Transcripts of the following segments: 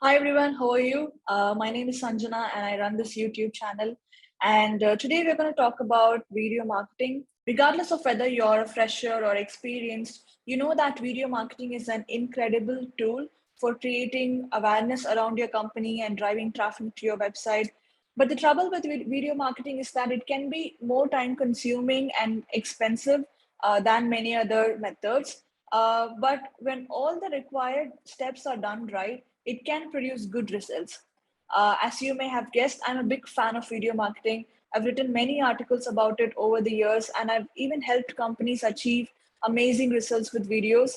Hi everyone, how are you? My name is Sanjana and I run this YouTube channel. And today we're going to talk about video marketing. Regardless of whether you're a fresher or experienced, you know that video marketing is an incredible tool for creating awareness around your company and driving traffic to your website. But the trouble with video marketing is that it can be more time consuming and expensive than many other methods. But when all the required steps are done right, it can produce good results. As you may have guessed, I'm a big fan of video marketing. I've written many articles about it over the years, and I've even helped companies achieve amazing results with videos.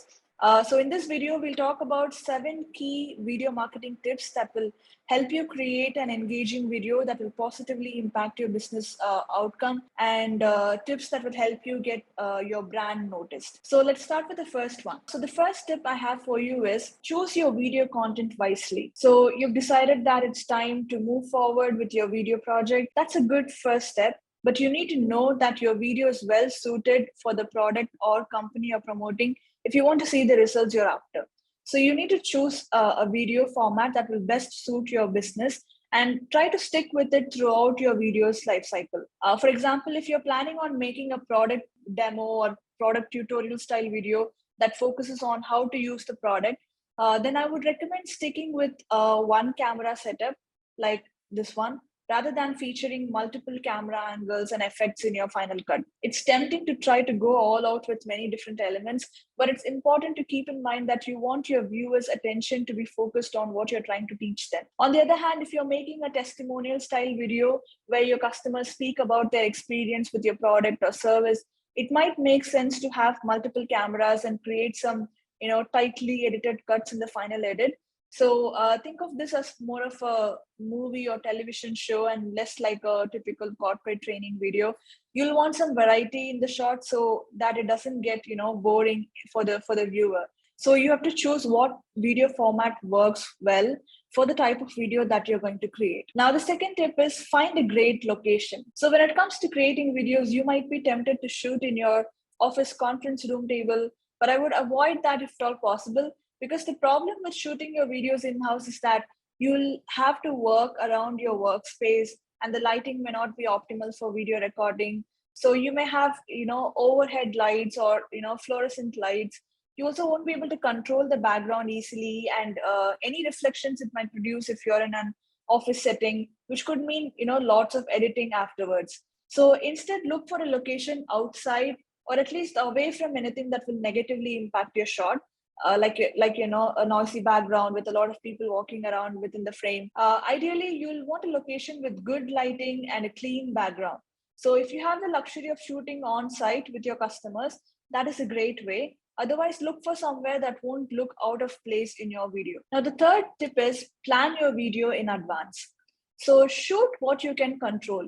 So in this video, we'll talk about 7 key video marketing tips that will help you create an engaging video that will positively impact your business outcome, and tips that will help you get your brand noticed. So let's start with the first one. So the first tip I have for you is choose your video content wisely. So you've decided that it's time to move forward with your video project. That's a good first step. But you need to know that your video is well suited for the product or company you're promoting if you want to see the results you're after. So you need to choose a video format that will best suit your business and try to stick with it throughout your video's life cycle. For example, if you're planning on making a product demo or product tutorial style video that focuses on how to use the product, then I would recommend sticking with one camera setup like this one, rather than featuring multiple camera angles and effects in your final cut. It's tempting to try to go all out with many different elements, but it's important to keep in mind that you want your viewers' attention to be focused on what you're trying to teach them. On the other hand, if you're making a testimonial style video where your customers speak about their experience with your product or service, it might make sense to have multiple cameras and create some tightly edited cuts in the final edit. So think of this as more of a movie or television show and less like a typical corporate training video. You'll want some variety in the shot so that it doesn't get boring for the viewer. So you have to choose what video format works well for the type of video that you're going to create. Now the second tip is find a great location. So when it comes to creating videos, you might be tempted to shoot in your office conference room table, but I would avoid that if at all possible, because the problem with shooting your videos in-house is that you'll have to work around your workspace and the lighting may not be optimal for video recording. So you may have overhead lights or fluorescent lights. You also won't be able to control the background easily, and any reflections it might produce if you're in an office setting, which could mean lots of editing afterwards. So instead, look for a location outside or at least away from anything that will negatively impact your shot, like a noisy background with a lot of people walking around within the frame. Ideally, you'll want a location with good lighting and a clean background. So if you have the luxury of shooting on site with your customers, that is a great way. Otherwise, look for somewhere that won't look out of place in your video. Now the third tip is plan your video in advance. So shoot what you can control,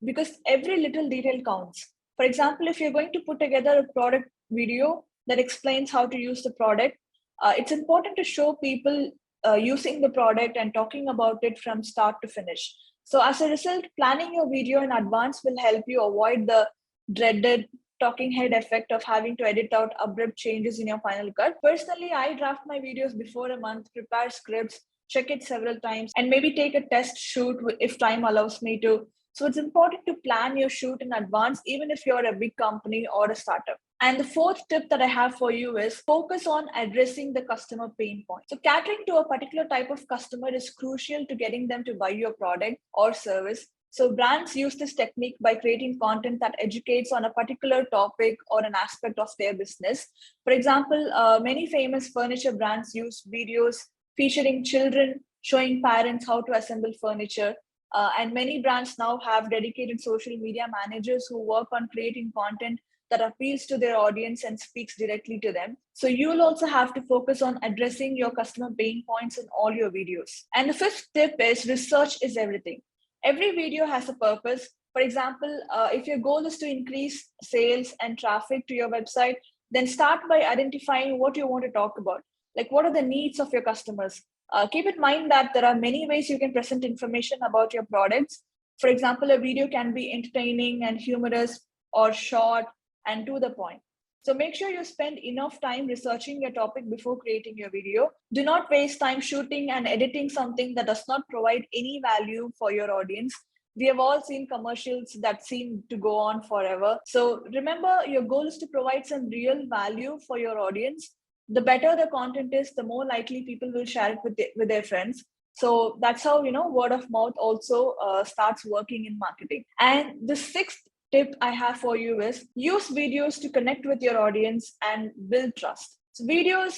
because every little detail counts. For example, if you're going to put together a product video that explains how to use the product, it's important to show people using the product and talking about it from start to finish. So as a result, planning your video in advance will help you avoid the dreaded talking head effect of having to edit out abrupt changes in your final cut. Personally, I draft my videos before a month, prepare scripts, check it several times, and maybe take a test shoot if time allows me to. So it's important to plan your shoot in advance, even if you're a big company or a startup. And the fourth tip that I have for you is focus on addressing the customer pain point. So catering to a particular type of customer is crucial to getting them to buy your product or service. So brands use this technique by creating content that educates on a particular topic or an aspect of their business. For example, many famous furniture brands use videos featuring children showing parents how to assemble furniture. And many brands now have dedicated social media managers who work on creating content that appeals to their audience and speaks directly to them. So you'll also have to focus on addressing your customer pain points in all your videos. And the fifth tip is research is everything. Every video has a purpose. For example, if your goal is to increase sales and traffic to your website, then start by identifying what you want to talk about. Like, what are the needs of your customers? Keep in mind that there are many ways you can present information about your products. For example, a video can be entertaining and humorous or short and to the point. So make sure you spend enough time researching your topic before creating your video. Do not waste time shooting and editing something that does not provide any value for your audience. We have all seen commercials that seem to go on forever. So remember, your goal is to provide some real value for your audience. The better the content is, the more likely people will share it with their friends. So that's how, word of mouth also starts working in marketing. And the sixth tip I have for you is use videos to connect with your audience and build trust. So videos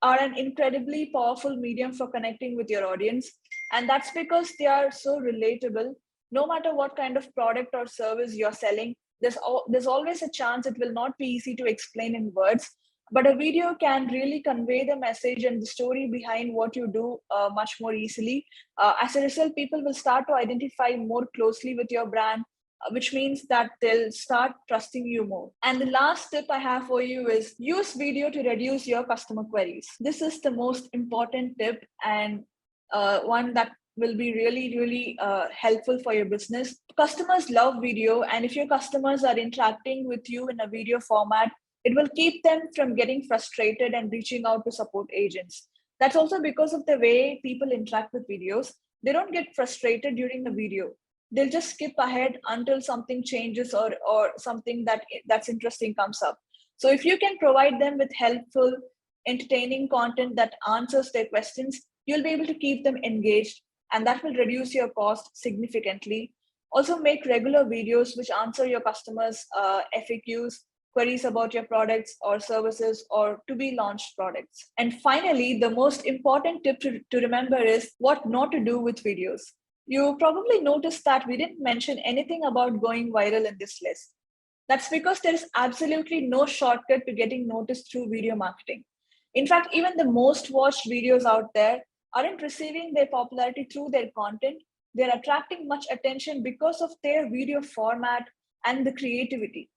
are an incredibly powerful medium for connecting with your audience. And that's because they are so relatable. No matter what kind of product or service you're selling, there's always a chance it will not be easy to explain in words. But a video can really convey the message and the story behind what you do much more easily. As a result, people will start to identify more closely with your brand, which means that they'll start trusting you more. And the last tip I have for you is use video to reduce your customer queries. This is the most important tip, and one that will be really, really helpful for your business. Customers love video, and if your customers are interacting with you in a video format, it will keep them from getting frustrated and reaching out to support agents. That's also because of the way people interact with videos. They don't get frustrated during the video. They'll just skip ahead until something changes or something that's interesting comes up. So if you can provide them with helpful, entertaining content that answers their questions, you'll be able to keep them engaged, and that will reduce your cost significantly. Also, make regular videos which answer your customers' FAQs, queries about your products or services or to be launched products. And finally, the most important tip to remember is what not to do with videos. You probably noticed that we didn't mention anything about going viral in this list. That's because there is absolutely no shortcut to getting noticed through video marketing. In fact, even the most watched videos out there aren't receiving their popularity through their content. They're attracting much attention because of their video format and the creativity.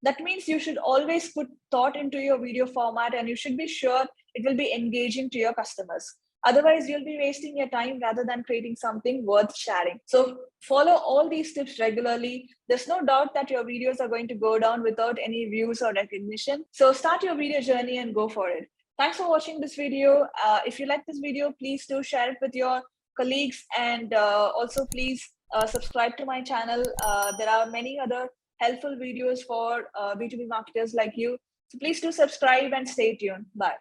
That means you should always put thought into your video format, and you should be sure it will be engaging to your customers. Otherwise, you'll be wasting your time rather than creating something worth sharing. So follow all these tips regularly. There's no doubt that your videos are going to go down without any views or recognition. So start your video journey and go for it. Thanks for watching this video. If you like this video, please do share it with your colleagues, and also please subscribe to my channel. There are many other helpful videos for B2B marketers like you. So please do subscribe and stay tuned. Bye.